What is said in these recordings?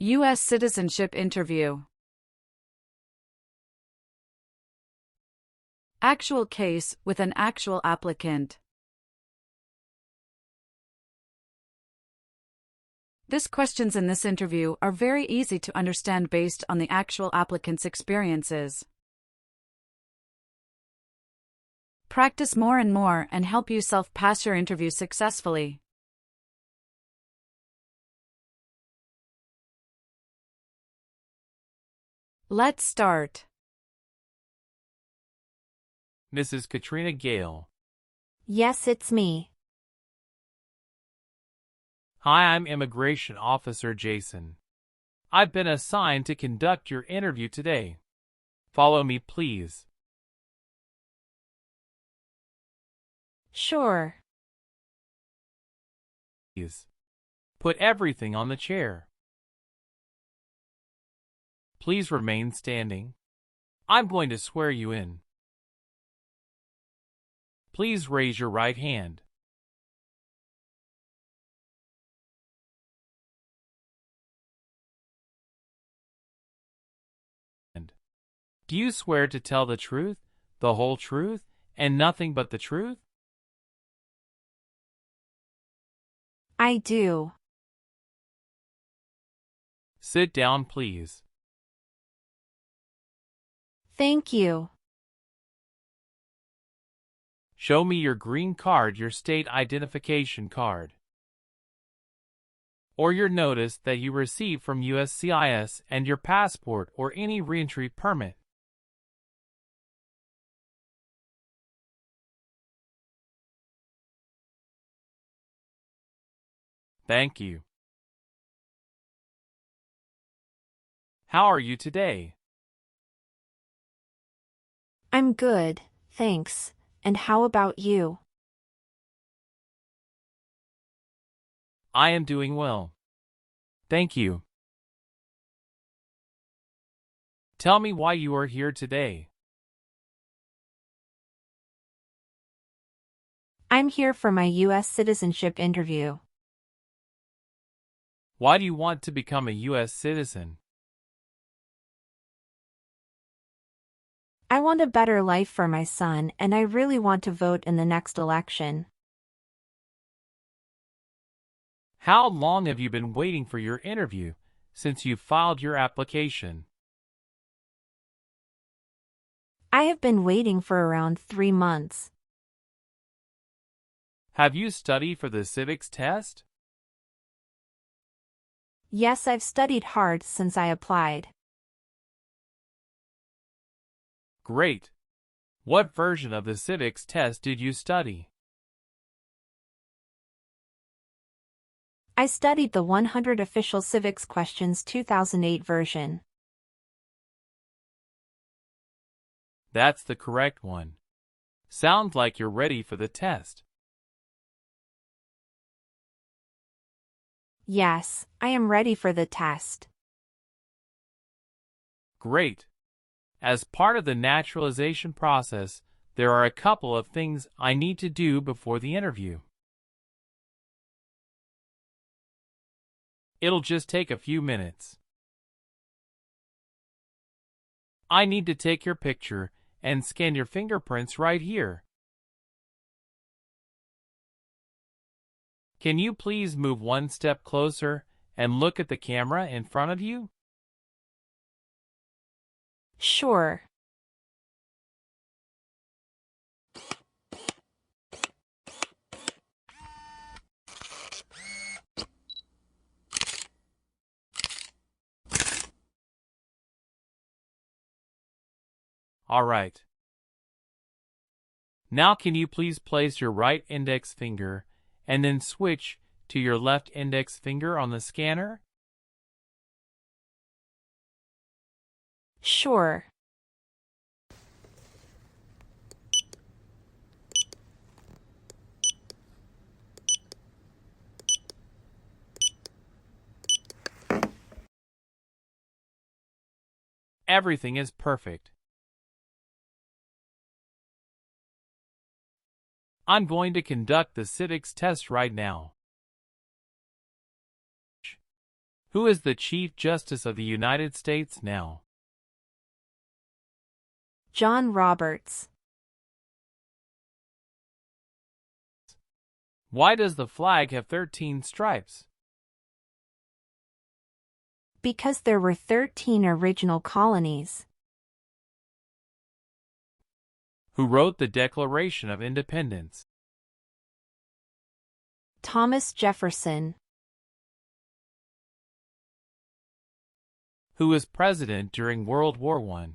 U.S. citizenship interview. Actual case with an actual applicant. These questions in this interview are very easy to understand based on the actual applicant's experiences. Practice more and more and help yourself pass your interview successfully. Let's start. Mrs. Katrina Gale. Yes, it's me. Hi, I'm Immigration Officer Jason. I've been assigned to conduct your interview today. Follow me, please. Sure. Please. Put everything on the chair. Please remain standing. I'm going to swear you in. Please raise your right hand. Do you swear to tell the truth, the whole truth, and nothing but the truth? I do. Sit down, please. Thank you. Show me your green card, your state identification card, or your notice that you received from USCIS and your passport or any reentry permit. Thank you. How are you today? I'm good, thanks. And how about you? I am doing well. Thank you. Tell me why you are here today. I'm here for my U.S. citizenship interview. Why do you want to become a U.S. citizen? I want a better life for my son, and I really want to vote in the next election. How long have you been waiting for your interview since you filed your application? I have been waiting for around 3 months. Have you studied for the civics test? Yes, I've studied hard since I applied. Great. What version of the civics test did you study? I studied the 100 Official Civics Questions 2008 version. That's the correct one. Sounds like you're ready for the test. Yes, I am ready for the test. Great. As part of the naturalization process, there are a couple of things I need to do before the interview. It'll just take a few minutes. I need to take your picture and scan your fingerprints right here. Can you please move one step closer and look at the camera in front of you? Sure. All right. Now can you please place your right index finger and then switch to your left index finger on the scanner? Sure. Everything is perfect. I'm going to conduct the civics test right now. Who is the Chief Justice of the United States now? John Roberts. Why does the flag have 13 stripes? Because there were 13 original colonies. Who wrote the Declaration of Independence? Thomas Jefferson. Who was president during World War I?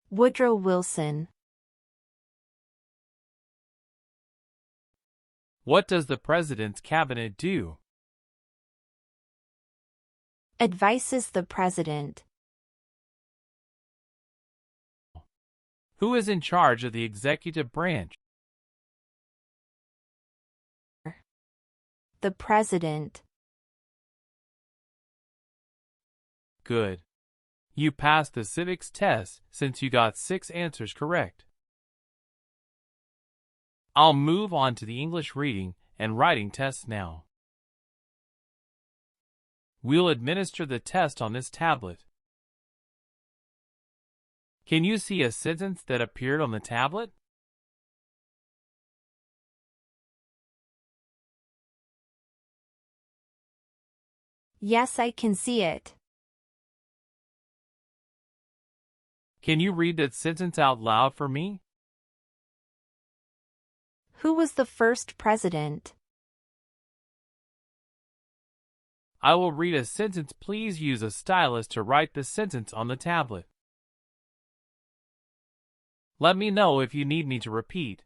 Woodrow Wilson. What does the president's cabinet do? Advises the president. Who is in charge of the executive branch? The president. Good. You passed the civics test since you got 6 answers correct. I'll move on to the English reading and writing tests now. We'll administer the test on this tablet. Can you see a sentence that appeared on the tablet? Yes, I can see it. Can you read that sentence out loud for me? Who was the first president? I will read a sentence. Please use a stylus to write the sentence on the tablet. Let me know if you need me to repeat.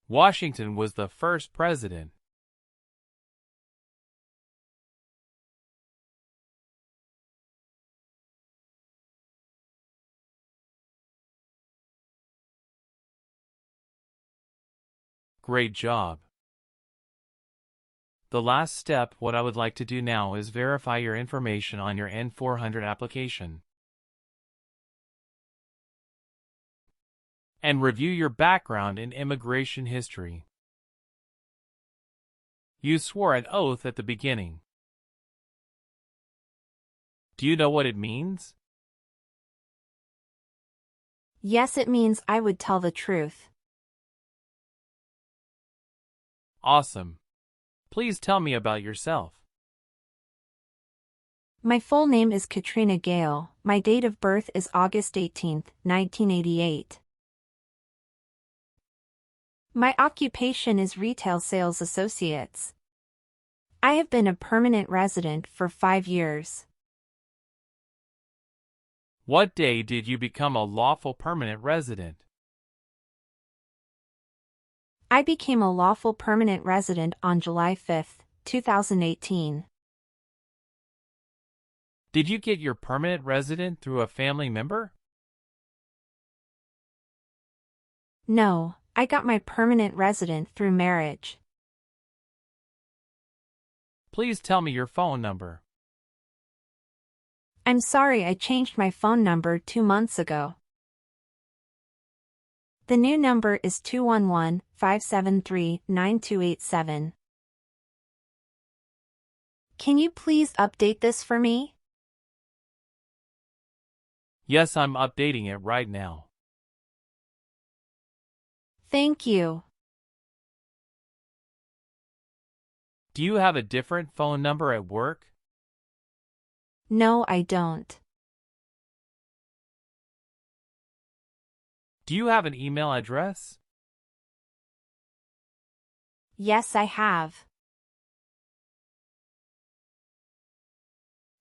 Washington was the first president. Great job. The last step, what I would like to do now is verify your information on your N-400 application and review your background and immigration history. You swore an oath at the beginning. Do you know what it means? Yes, it means I would tell the truth. Awesome. Please tell me about yourself. My full name is Katrina Gale. My date of birth is August 18, 1988. My occupation is retail sales associates. I have been a permanent resident for 5 years. What day did you become a lawful permanent resident? I became a lawful permanent resident on July 5, 2018. Did you get your permanent resident through a family member? No, I got my permanent resident through marriage. Please tell me your phone number. I'm sorry, I changed my phone number 2 months ago. The new number is 211-573-9287. Can you please update this for me? Yes, I'm updating it right now. Thank you. Do you have a different phone number at work? No, I don't. Do you have an email address? Yes, I have.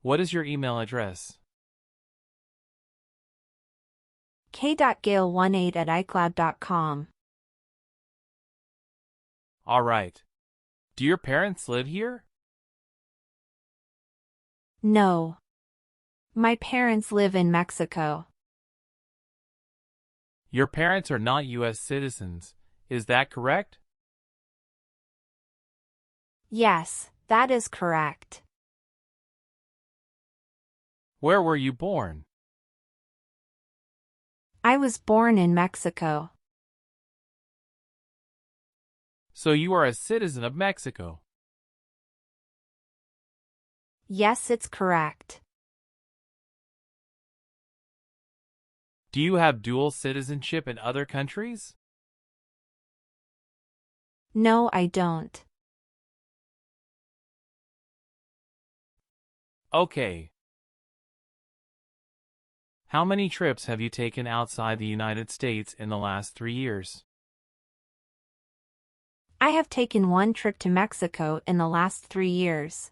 What is your email address? k.gale18@icloud.com. All right. Do your parents live here? No. My parents live in Mexico. Your parents are not U.S. citizens, is that correct? Yes, that is correct. Where were you born? I was born in Mexico. So you are a citizen of Mexico. Yes, it's correct. Do you have dual citizenship in other countries? No, I don't. Okay. How many trips have you taken outside the United States in the last 3 years? I have taken one trip to Mexico in the last 3 years.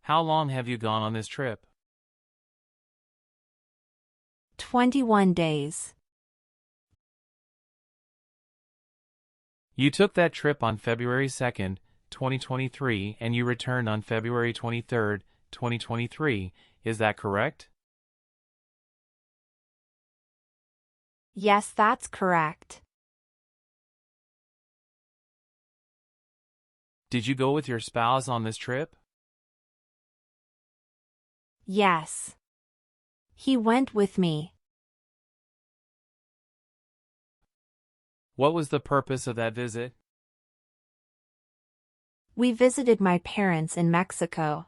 How long have you gone on this trip? 21 days. You took that trip on February 2nd, 2023, and you returned on February 23rd, 2023. Is that correct? Yes, that's correct. Did you go with your spouse on this trip? Yes. He went with me. What was the purpose of that visit? We visited my parents in Mexico.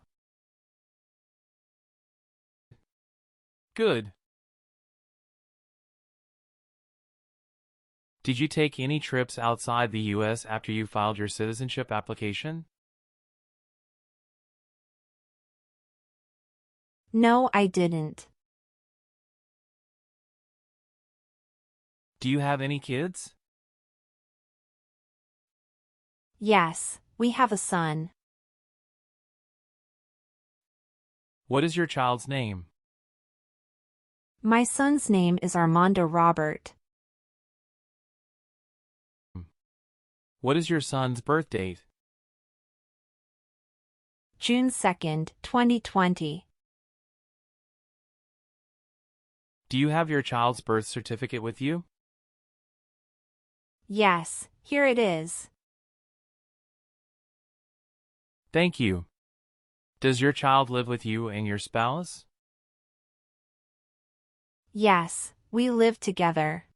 Good. Did you take any trips outside the U.S. after you filed your citizenship application? No, I didn't. Do you have any kids? Yes, we have a son. What is your child's name? My son's name is Armando Robert. What is your son's birth date? June 2nd, 2020. Do you have your child's birth certificate with you? Yes, here it is. Thank you. Does your child live with you and your spouse? Yes, we live together.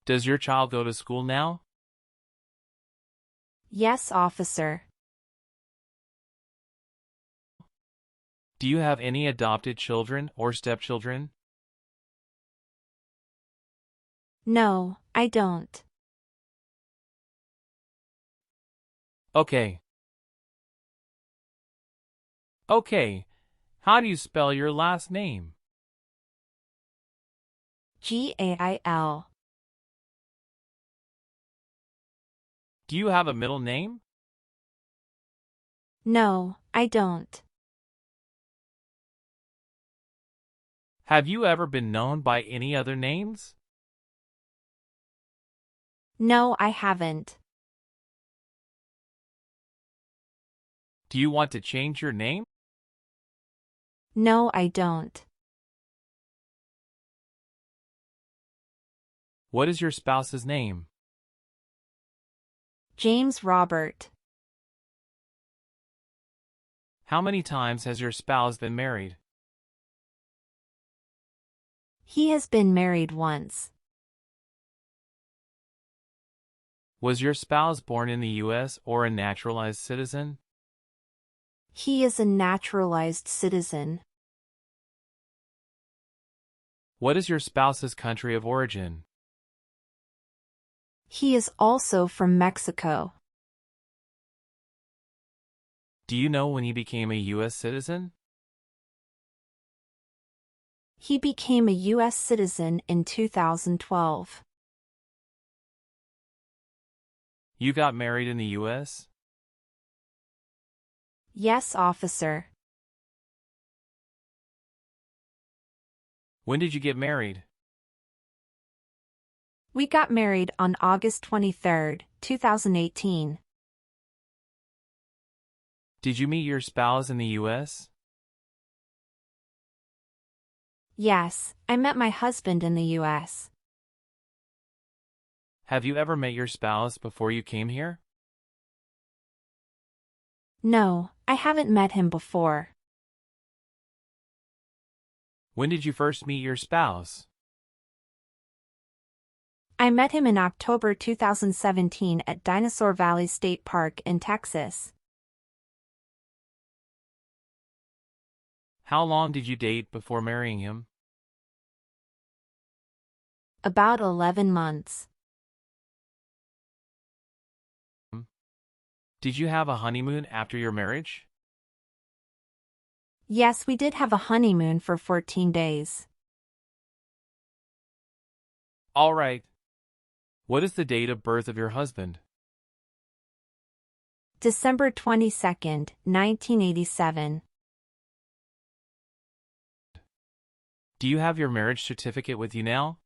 Does your child go to school now? Yes, officer. Do you have any adopted children or stepchildren? No, I don't. Okay. Okay. How do you spell your last name? Gail. Do you have a middle name? No, I don't. Have you ever been known by any other names? No, I haven't. Do you want to change your name? No, I don't. What is your spouse's name? James Robert. How many times has your spouse been married? He has been married once. Was your spouse born in the U.S. or a naturalized citizen? He is a naturalized citizen. What is your spouse's country of origin? He is also from Mexico. Do you know when he became a U.S. citizen? He became a U.S. citizen in 2012. You got married in the U.S.? Yes, officer. When did you get married? We got married on August 23rd, 2018. Did you meet your spouse in the U.S.? Yes, I met my husband in the U.S. Have you ever met your spouse before you came here? No, I haven't met him before. When did you first meet your spouse? I met him in October 2017 at Dinosaur Valley State Park in Texas. How long did you date before marrying him? About 11 months. Did you have a honeymoon after your marriage? Yes, we did have a honeymoon for 14 days. All right. What is the date of birth of your husband? December 22nd, 1987. Do you have your marriage certificate with you now?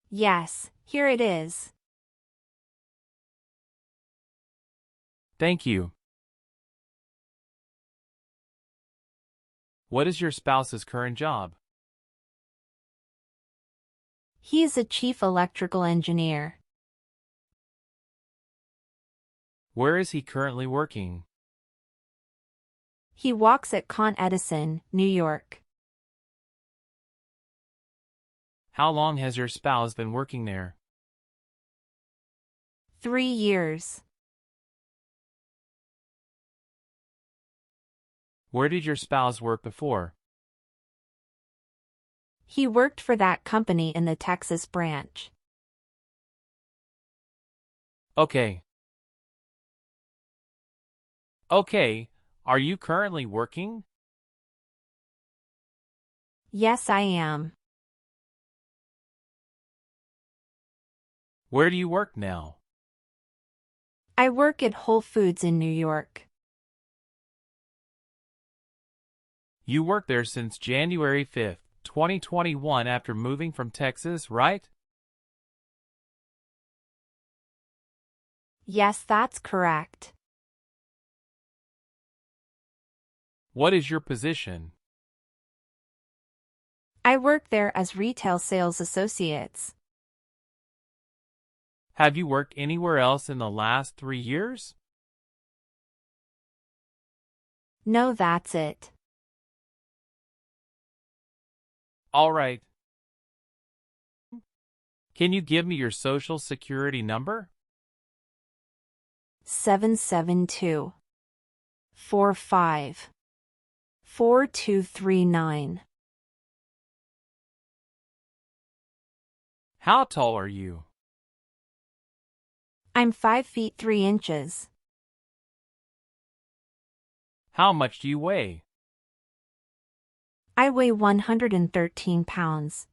Yes, here it is. Thank you. What is your spouse's current job? He is a chief electrical engineer. Where is he currently working? He walks at Con Edison, New York. How long has your spouse been working there? 3 years. Where did your spouse work before? He worked for that company in the Texas branch. Okay. Okay, are you currently working? Yes, I am. Where do you work now? I work at Whole Foods in New York. You worked there since January 5th, 2021 after moving from Texas, right? Yes, that's correct. What is your position? I work there as retail sales associates. Have you worked anywhere else in the last 3 years? No, that's it. All right. Can you give me your social security number? 772 45 4239. How tall are you? I'm 5 feet 3 inches. How much do you weigh? I weigh 113 pounds.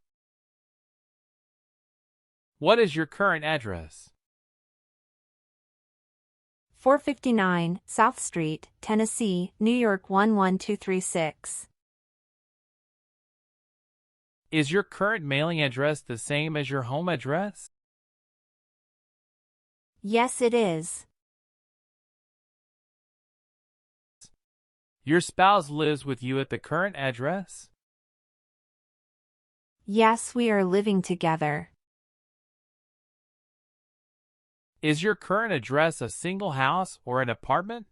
What is your current address? 459 South Street, Tennessee, New York 11236. Is your current mailing address the same as your home address? Yes, it is. Your spouse lives with you at the current address? Yes, we are living together. Is your current address a single house or an apartment?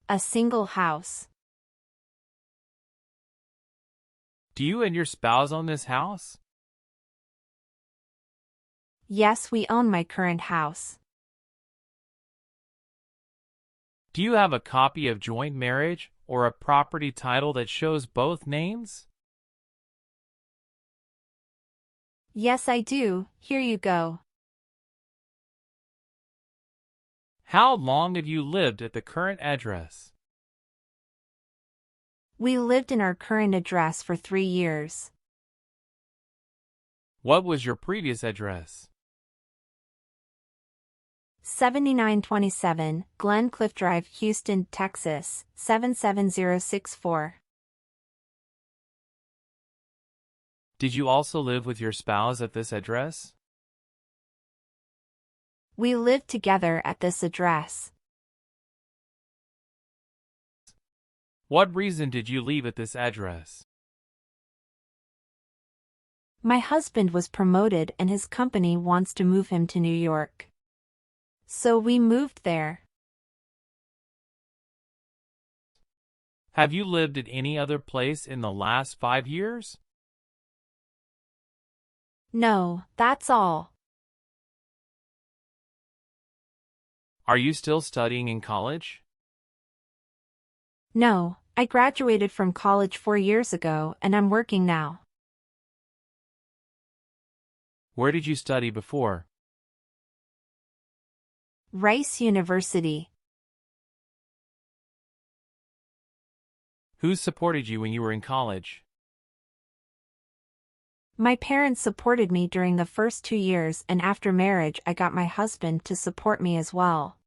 A single house. Do you and your spouse own this house? Yes, we own my current house. Do you have a copy of joint marriage or a property title that shows both names? Yes, I do. Here you go. How long have you lived at the current address? We lived in our current address for 3 years. What was your previous address? 7927 Glen Cliff Drive, Houston, Texas, 77064. Did you also live with your spouse at this address? We lived together at this address. What reason did you leave at this address? My husband was promoted and his company wants to move him to New York. So we moved there. Have you lived at any other place in the last 5 years? No, that's all. Are you still studying in college? No, I graduated from college 4 years ago and I'm working now. Where did you study before? Rice University. Who supported you when you were in college? My parents supported me during the first 2 years, and after marriage I got my husband to support me as well.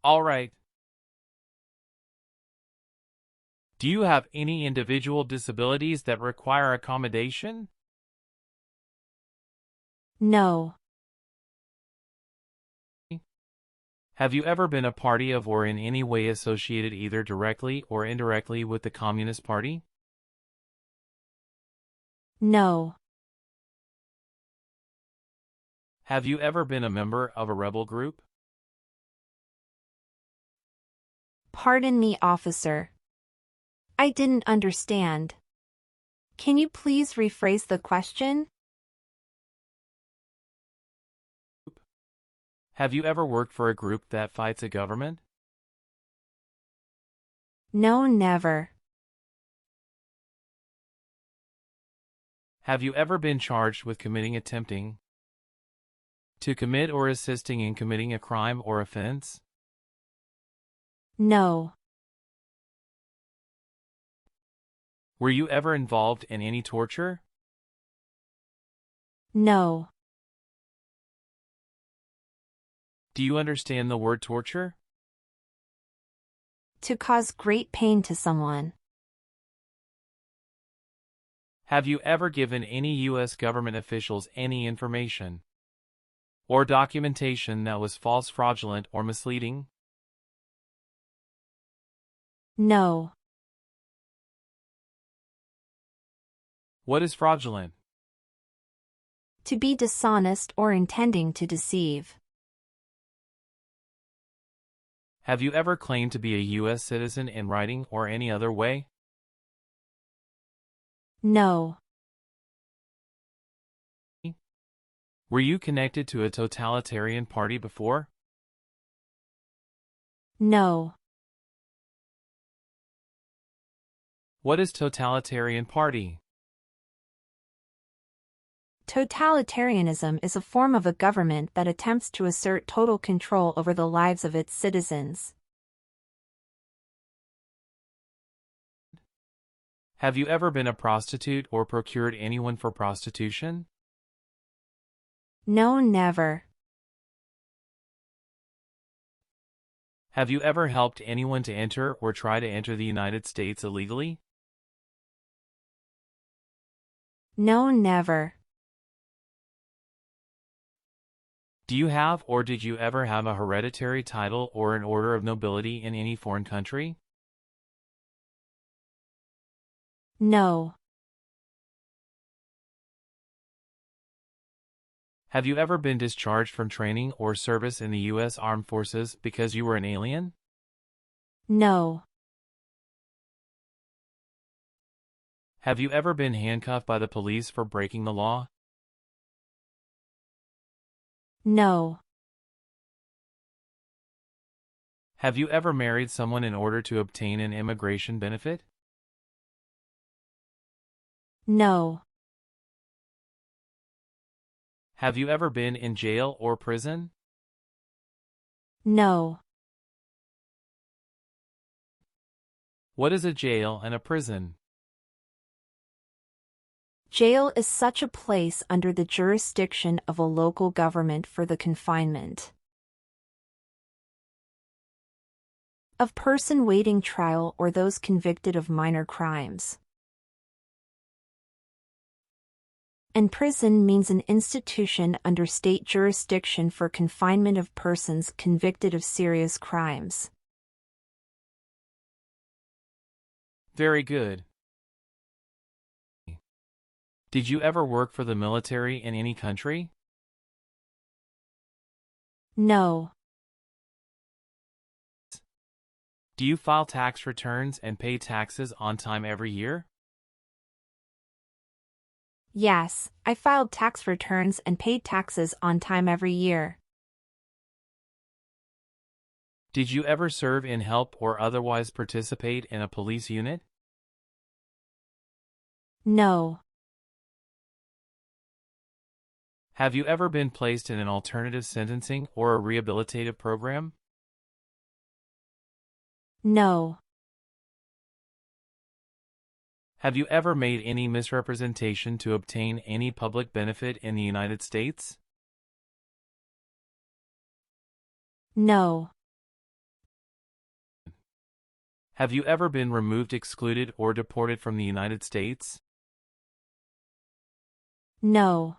All right. Do you have any individual disabilities that require accommodation? No. Have you ever been a party of or in any way associated either directly or indirectly with the Communist Party? No. Have you ever been a member of a rebel group? Pardon me, officer. I didn't understand. Can you please rephrase the question? Have you ever worked for a group that fights a government? No, never. Have you ever been charged with attempting to commit or assisting in committing a crime or offense? No. Were you ever involved in any torture? No. Do you understand the word torture? To cause great pain to someone. Have you ever given any U.S. government officials any information or documentation that was false, fraudulent, or misleading? No. What is fraudulent? To be dishonest or intending to deceive. Have you ever claimed to be a U.S. citizen in writing or any other way? No. Were you connected to a totalitarian party before? No. What is totalitarian party? Totalitarianism is a form of a government that attempts to assert total control over the lives of its citizens. Have you ever been a prostitute or procured anyone for prostitution? No, never. Have you ever helped anyone to enter or try to enter the United States illegally? No, never. Do you have or did you ever have a hereditary title or an order of nobility in any foreign country? No. Have you ever been discharged from training or service in the U.S. Armed Forces because you were an alien? No. Have you ever been handcuffed by the police for breaking the law? No. Have you ever married someone in order to obtain an immigration benefit? No. Have you ever been in jail or prison? No. What is a jail and a prison? Jail is such a place under the jurisdiction of a local government for the confinement of person waiting trial or those convicted of minor crimes. And prison means an institution under state jurisdiction for confinement of persons convicted of serious crimes. Very good. Did you ever work for the military in any country? No. Do you file tax returns and pay taxes on time every year? Yes, I filed tax returns and paid taxes on time every year. Did you ever serve in, help, or otherwise participate in a police unit? No. Have you ever been placed in an alternative sentencing or a rehabilitative program? No. Have you ever made any misrepresentation to obtain any public benefit in the United States? No. Have you ever been removed, excluded, or deported from the United States? No.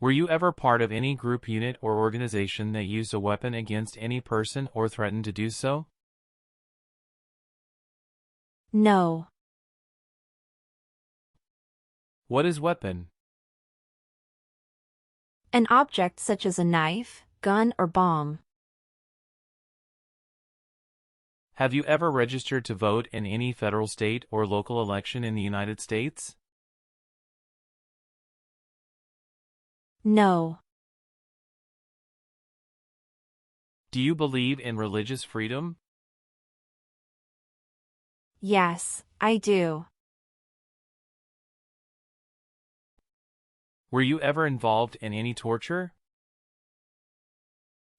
Were you ever part of any group, unit, or organization that used a weapon against any person or threatened to do so? No. What is weapon? An object such as a knife, gun, or bomb. Have you ever registered to vote in any federal, state, or local election in the United States? No. Do you believe in religious freedom? Yes, I do. Were you ever involved in any torture?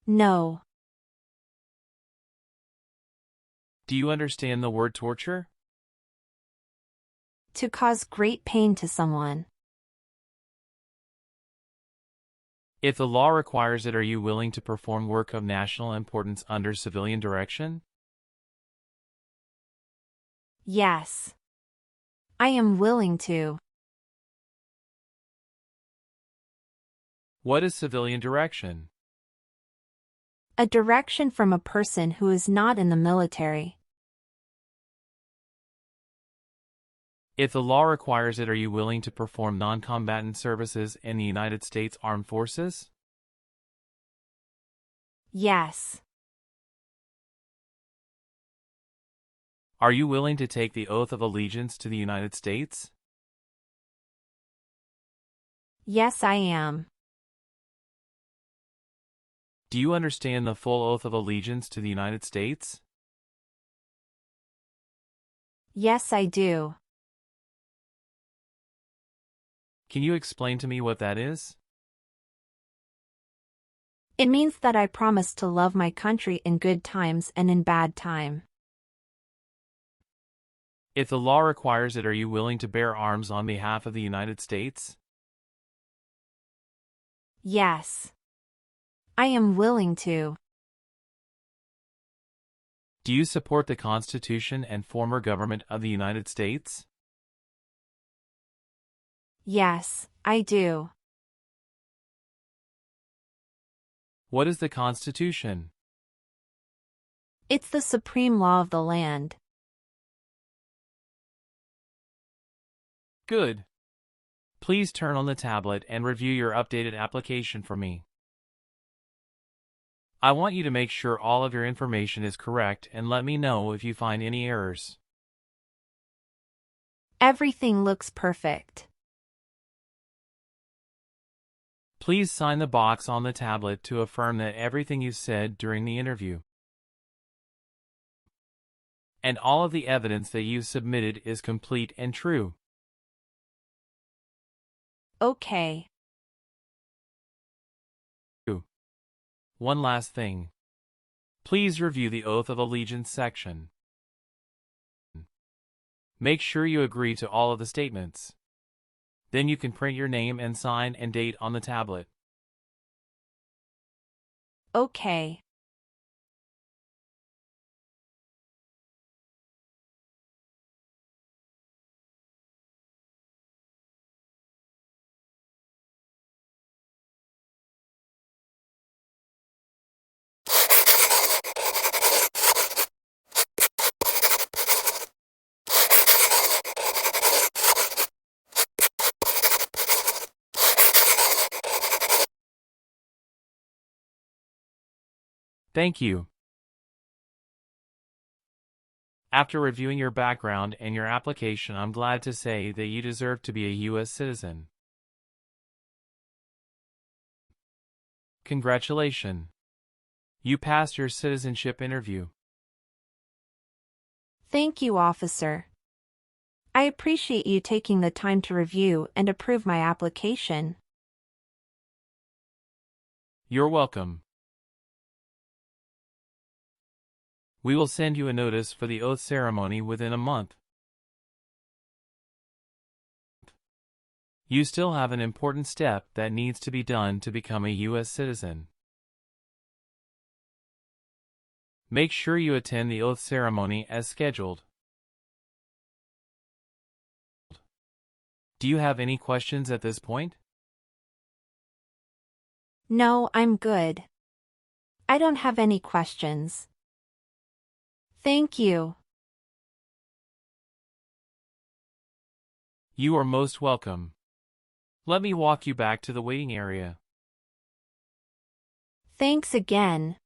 No. Do you understand the word torture? To cause great pain to someone. If the law requires it, are you willing to perform work of national importance under civilian direction? Yes. I am willing to. What is civilian direction? A direction from a person who is not in the military. If the law requires it, are you willing to perform non-combatant services in the United States Armed Forces? Yes. Are you willing to take the oath of allegiance to the United States? Yes, I am. Do you understand the full oath of allegiance to the United States? Yes, I do. Can you explain to me what that is? It means that I promise to love my country in good times and in bad time. If the law requires it, are you willing to bear arms on behalf of the United States? Yes. I am willing to. Do you support the Constitution and former government of the United States? Yes, I do. What is the Constitution? It's the supreme law of the land. Good. Please turn on the tablet and review your updated application for me. I want you to make sure all of your information is correct and let me know if you find any errors. Everything looks perfect. Please sign the box on the tablet to affirm that everything you said during the interview and all of the evidence that you submitted is complete and true. Okay. One last thing. Please review the Oath of Allegiance section. Make sure you agree to all of the statements. Then you can print your name and sign and date on the tablet. Okay. Thank you. After reviewing your background and your application, I'm glad to say that you deserve to be a U.S. citizen. Congratulations! You passed your citizenship interview. Thank you, officer. I appreciate you taking the time to review and approve my application. You're welcome. We will send you a notice for the oath ceremony within a month. You still have an important step that needs to be done to become a U.S. citizen. Make sure you attend the oath ceremony as scheduled. Do you have any questions at this point? No, I'm good. I don't have any questions. Thank you. You are most welcome. Let me walk you back to the waiting area. Thanks again.